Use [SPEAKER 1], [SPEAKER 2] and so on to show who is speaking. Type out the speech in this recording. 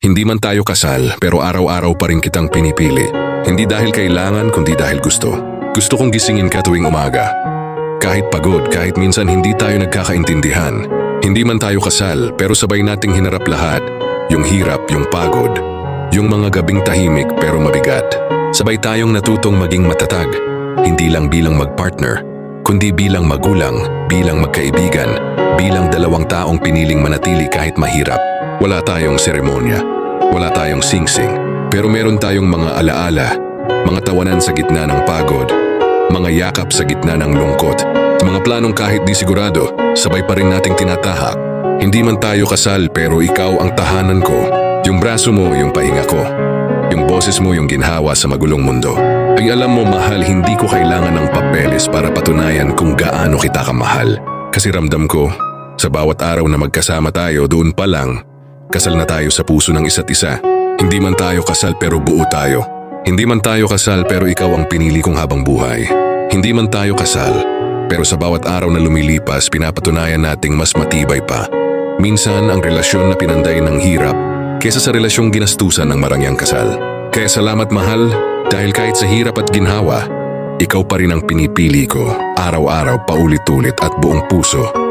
[SPEAKER 1] Hindi man tayo kasal pero araw-araw pa rin kitang pinipili. Hindi dahil kailangan kundi dahil gusto. Gusto kong gisingin ka tuwing umaga. Kahit pagod, kahit minsan hindi tayo nagkakaintindihan. Hindi man tayo kasal pero sabay nating hinarap lahat. Yung hirap, yung pagod. Yung mga gabing tahimik pero mabigat. Sabay tayong natutong maging matatag. Hindi lang bilang magpartner, kundi bilang magulang, bilang magkaibigan, bilang dalawang taong piniling manatili kahit mahirap. Wala tayong seremonya, wala tayong singsing, pero meron tayong mga alaala, mga tawanan sa gitna ng pagod, mga yakap sa gitna ng lungkot, mga planong kahit di sigurado, sabay pa rin nating tinatahak. Hindi man tayo kasal pero ikaw ang tahanan ko, yung braso mo, yung pahinga ko, yung boses mo, yung ginhawa sa magulong mundo. Ay alam mo mahal, hindi ko kailangan ng papeles para patunayan kung gaano kita kamahal. Kasi ramdam ko, sa bawat araw na magkasama tayo, doon pa lang, kasal na tayo sa puso ng isa't isa. Hindi man tayo kasal pero buo tayo. Hindi man tayo kasal pero ikaw ang pinili kong habang buhay. Hindi man tayo kasal pero sa bawat araw na lumilipas, pinapatunayan nating mas matibay pa. Minsan ang relasyon na pinanday ng hirap kesa sa relasyong ginastusan ng marangyang kasal. Kaya salamat mahal, dahil kahit sa hirap at ginhawa, ikaw pa rin ang pinipili ko, araw-araw, paulit-ulit at buong puso.